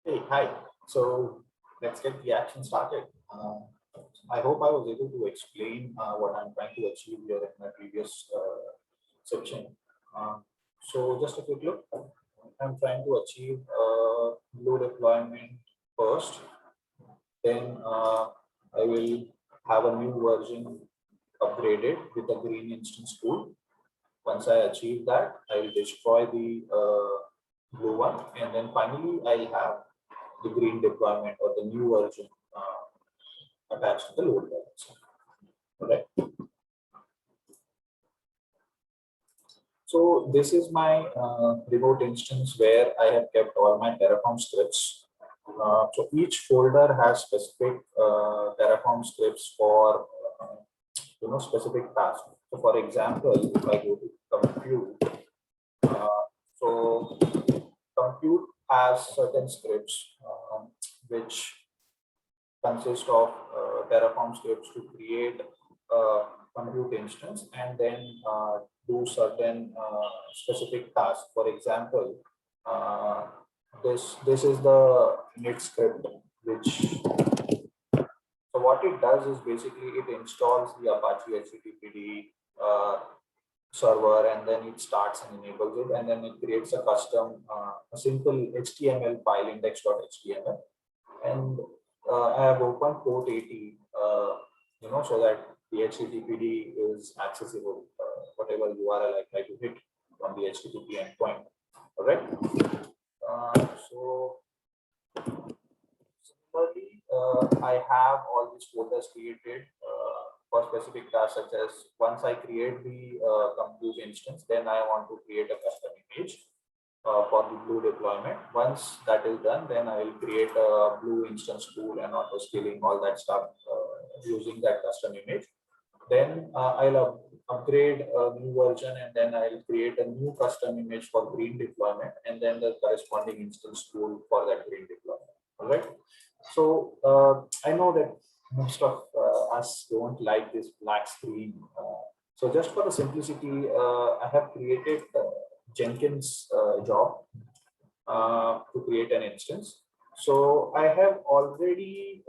Hey, hi. So let's get the action started. I hope I was able to explain what I'm trying to achieve here in my previous section. Uh, so just a quick look. I'm trying to achieve low deployment first. Then I will have a new version upgraded with a green instance tool. Once I achieve that, I will destroy the blue one, and then finally I'll have the green deployment or the new version attached to the load balancer. Right. So this is my remote instance where I have kept all my Terraform scripts. So each folder has specific Terraform scripts for specific tasks. So for example, if I go to compute, uh, so compute has certain scripts which consist of Terraform scripts to create a compute instance and then do certain specific tasks. For example, uh, this is the init script, which so what it does is basically it installs the Apache HTTPD server, and then it starts and enables it, and then it creates a custom, a simple HTML file index.html, and I have opened port 80, so that the HTTPD is accessible, whatever URL I try to hit from the HTTP endpoint. All right. So similarly, I have all these folders created for specific tasks, such as once I create the compute instance, then I want to create a custom image for the blue deployment. Once that is done, then I will create a blue instance tool and auto scaling, all that stuff using that custom image. Then I'll upgrade a new version, and then I'll create a new custom image for green deployment, and then the corresponding instance tool for that green deployment. All right. So I know that most of us don't like this black screen. So just for the simplicity, I have created Jenkins job to create an instance. So I have already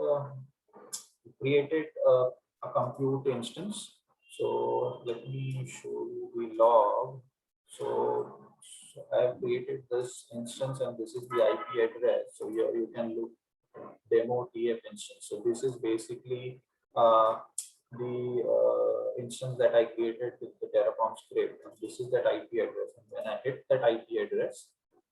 created a compute instance. So let me show you the log. So I have created this instance, and this is the IP address. So here you can look demo TF instance. So this is basically the instance that I created with the Terraform script. And this is that IP address. And when I hit that IP address,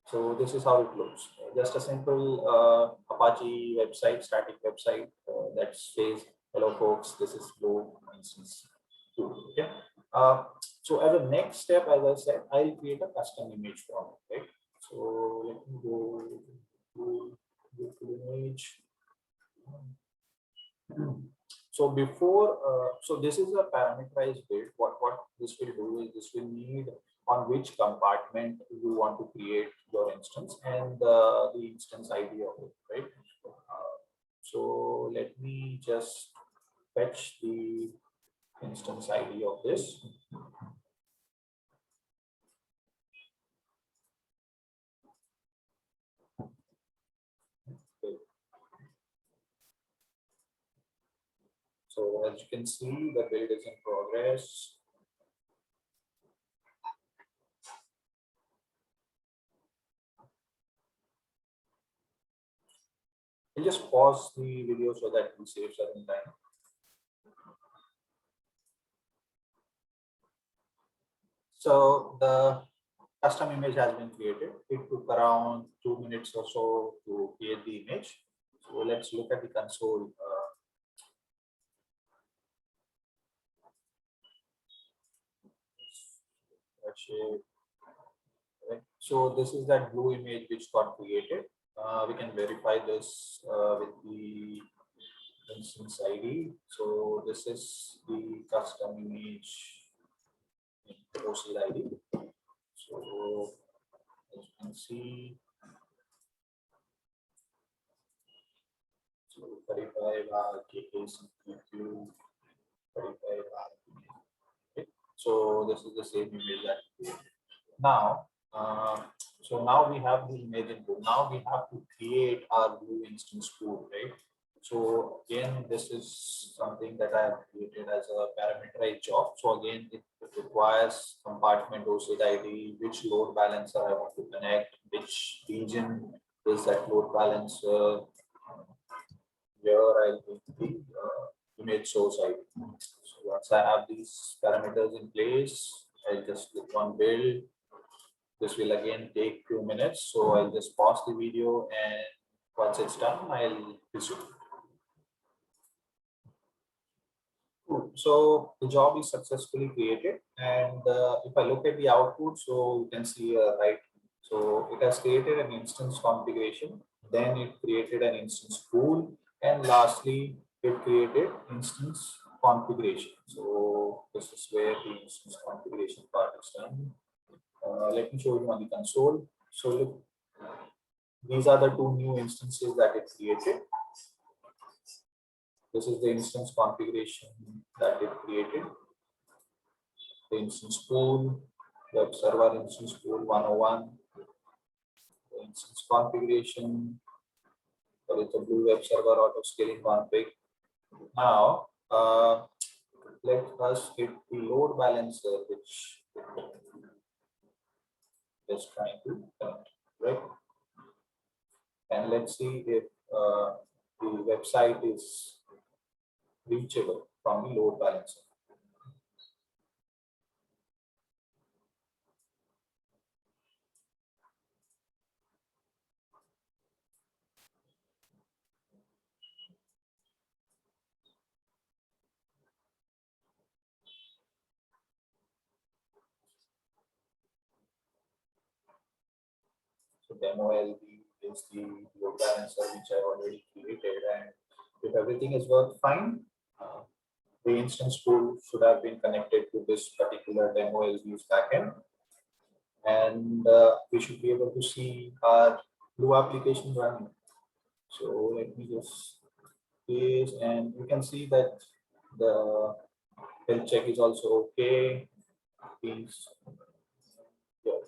so this is how it looks. Just a simple Apache website, static website that says, "Hello, folks. This is Flow instance 2." Okay. So as a next step, as I said, I'll create a custom image from it. Right. So let me go to image. So before, so this is a parameterized build. What this will do is this will need on which compartment you want to create your instance, and the instance ID of it, right? So let me just fetch the instance ID of this. Okay. So as you can see, the build is in progress. I'll just pause the video so that we save certain time. So the custom image has been created. It took around 2 minutes or so to create the image. So let's look at the console. Right. So this is that blue image which got created. We can verify this with the instance ID. So this is the custom image in OC ID. So as you can see, so 35 KKCQ 35. Okay. So this is the same image that we created. Now, So now we have the image input. Now we have to create our Glue instance pool, right? So again, this is something that I have created as a parameterized job. So again, it requires compartment OSID ID, which load balancer I want to connect, which region is that load balancer. Here I'll give the image source ID. So once I have these parameters in place, I'll just click on build. This will again take 2 minutes. So I'll just pause the video, and once it's done, I'll resume. So the job is successfully created, and if I look at the output, so you can see right. So it has created an instance configuration, then it created an instance pool, and lastly it created instance configuration. So this is where the instance configuration part is done. Let me show you on the console. So look, these are the two new instances that it created. This is the instance configuration that it created. The instance pool, web server instance pool 101, the instance configuration, that is the Glue web server auto scaling config. Now, let us hit the load balancer, which is trying to connect, right? And let's see if the website is reachable from the load balancer. So demo LB is the load balancer which I already created, and if everything is worked fine, the instance pool should have been connected to this particular demo LB's backend, and we should be able to see our Glue application running. So let me just paste, and you can see that the health check is also okay. Please. Yeah.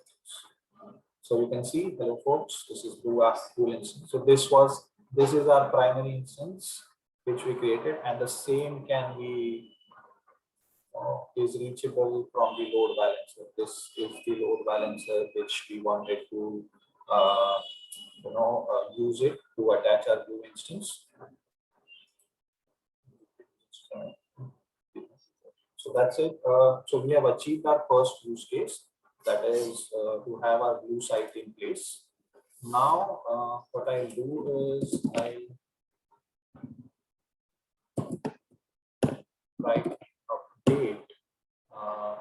So you can see, hello folks, this is Glue instance. So this is our primary instance which we created, and the same can be is reachable from the load balancer. This is the load balancer which we wanted to use it to attach our Glue instance. So that's it. So we have achieved our first use case, that is to have our Glue site in place. Now, what I'll do is I try to update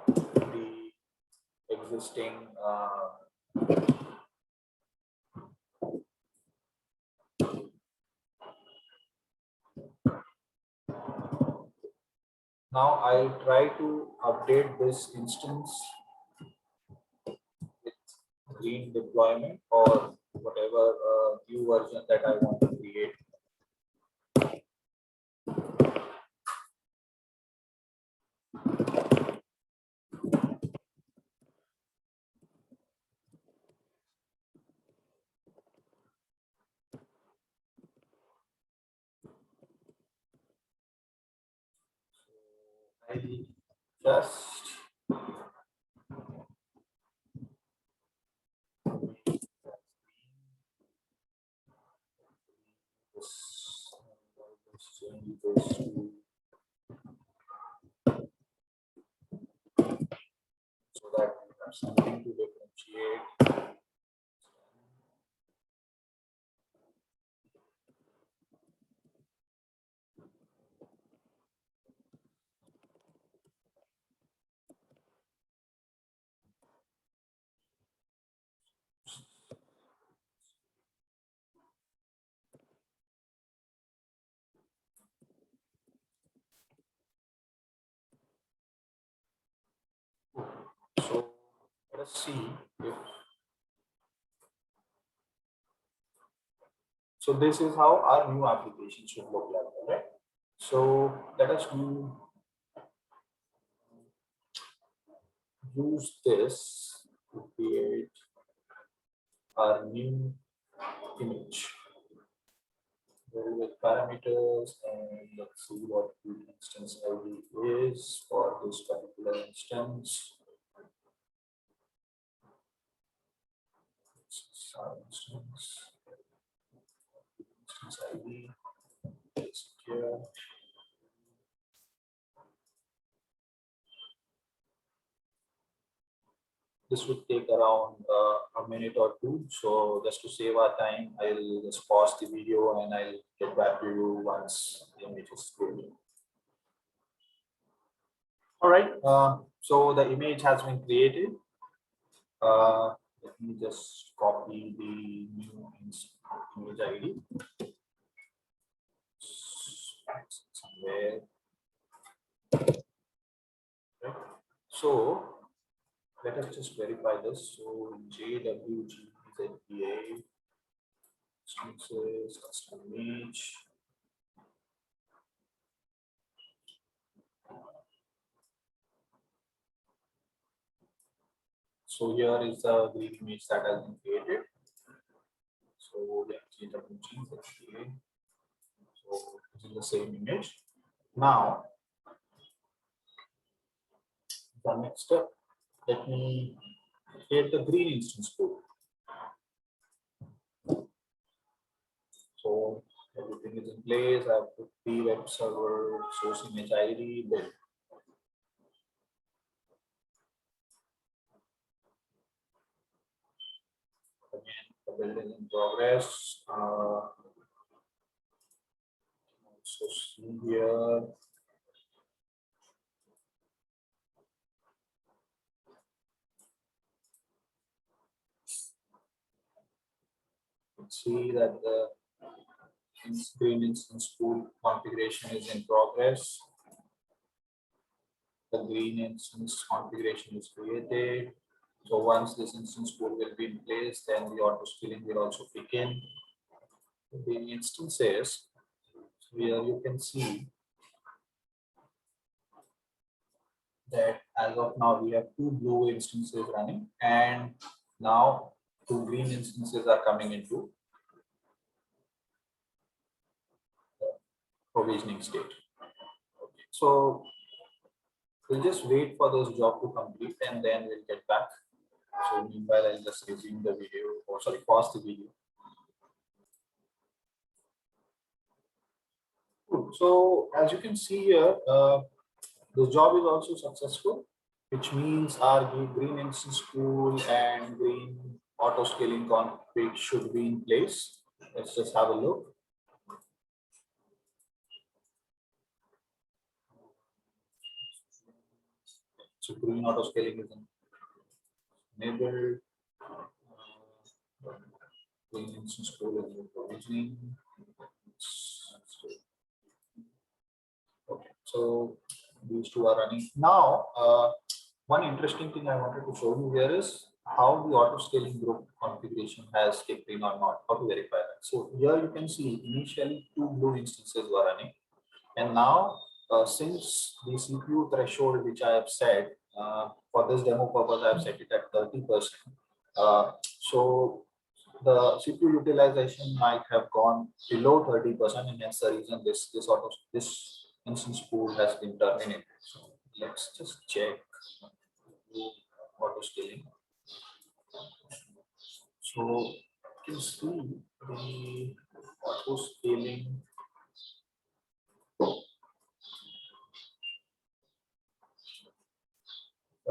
the existing now I'll try to update this instance with green deployment or whatever new version that I want to create. I just change this to, so that we have something to differentiate. So let us see if, so this is how our new application should look like, right? So let us use this to create our new image with parameters, and let's see what the instance ID is for this particular instance. This is our instance ID. It's here. This would take around a minute or two. So just to save our time, I'll just pause the video and I'll get back to you once the image is created. All right. So the image has been created. Let me just copy the new image ID somewhere. Right. So let us just verify this. So JWGZPA instances, custom image. So here is the green image that has been created. So yeah, JWGZPA. So this is the same image. Now the next step, let me create the green instance pool. So everything is in place. I have put the web server, source image ID, build. Again, the build is in progress. So see here. See that the green instance pool configuration is in progress. The green instance configuration is created. So once this instance pool will be in place, then the auto scaling will also kick in. The instances, here you can see that as of now we have two blue instances running, and now two green instances are coming into the provisioning state. Okay. So we'll just wait for those job to complete and then we'll get back. So meanwhile, I'll just resume the video, or sorry, pause the video. Cool. So as you can see here, the job is also successful, which means our green instance pool and green auto scaling config should be in place. Let's just have a look. So green auto scaling is enabled. Green instance pool is provisioning. Okay, so these two are running now. One interesting thing I wanted to show you here is how the auto scaling group configuration has kicked in or not, how to verify that. So here you can see initially two blue instances were running, and now since the CPU threshold which I have set for this demo purpose, I have set it at 30%. So the CPU utilization might have gone below 30%, and hence the reason this instance pool has been terminated. So let's just check auto scaling. So you can see the auto scaling.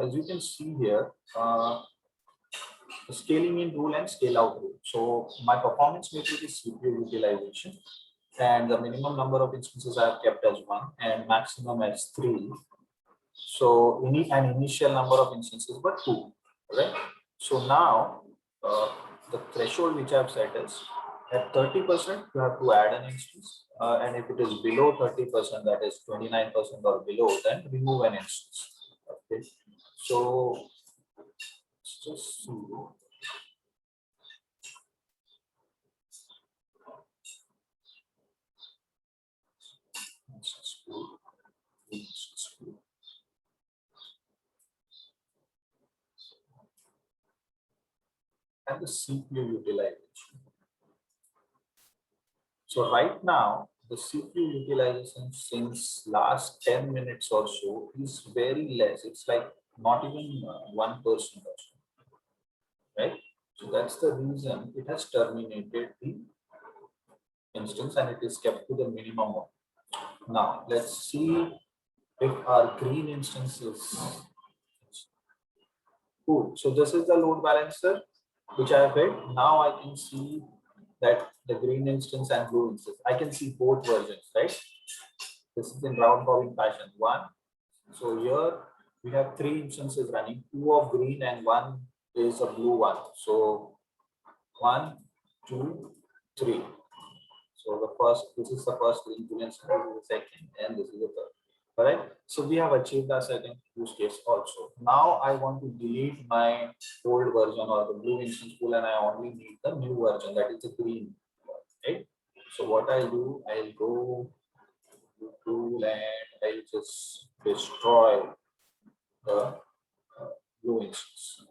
As you can see here, the scaling in rule and scale out rule. So my performance metric is CPU utilization, and the minimum number of instances I have kept as 1 and maximum as 3. So an initial number of instances but 2, right? So now the threshold which I have set is at 30% you have to add an instance, and if it is below 30%, that is 29% or below, then remove an instance. Okay, so let's just see. And the CPU utilization. So right now, the CPU utilization since last 10 minutes or so is very less. It's like not even 1% or so, right? So that's the reason it has terminated the instance and it is kept to the minimum one. Now let's see if our green instance is cool. So this is the load balancer which I have hit. Now I can see that the green instance and blue instance, I can see both versions, right? This is in round robin fashion. One. So here we have three instances running, two of green and one is a blue one. So 1, 2, 3. So the first, this is the first green instance, this is the second, and this is the third. All right. So we have achieved our second use case also. Now I want to delete my old version or the blue instance pool, and I only need the new version, that is the green. Right. So what I'll do, I'll go to tool and I'll just destroy the blue instance.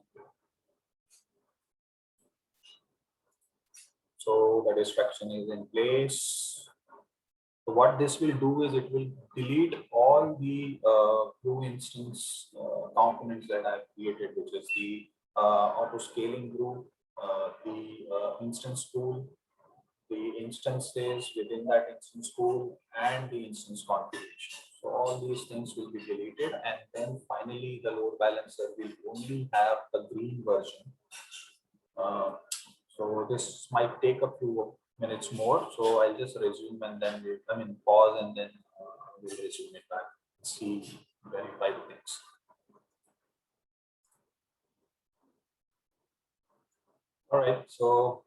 So the destruction is in place. So what this will do is it will delete all the blue instance components that I've created, which is the auto scaling group, the instance tool, the instances within that instance tool, and the instance configuration. So all these things will be deleted, and then finally the load balancer will only have the green version. So this might take a few minutes more. So I'll just resume and then pause and then we'll resume it back. See, verify the things. All right. So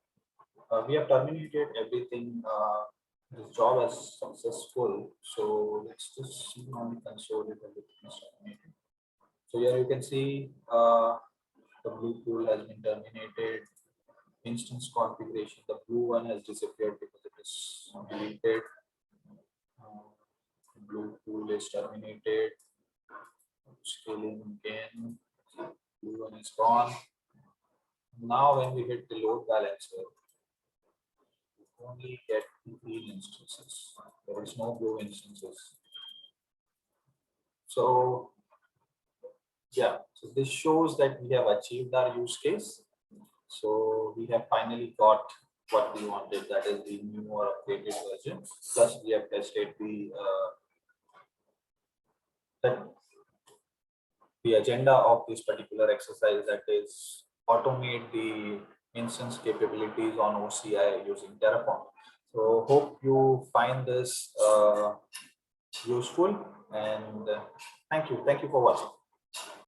we have terminated everything. This job is successful. So let's just see on the console if everything is terminated. So here you can see the blue pool has been terminated. Instance configuration, the blue one has disappeared because it is deleted. Blue pool is terminated. Scaling again. Blue one is gone. Now when we hit the load balancer, we only get green instances. There is no blue instances. So yeah, so this shows that we have achieved our use case. So we have finally got what we wanted, that is the new or updated version. Plus we have tested the agenda of this particular exercise, that is automate the instance capabilities on OCI using Terraform. So hope you find this useful, and thank you for watching.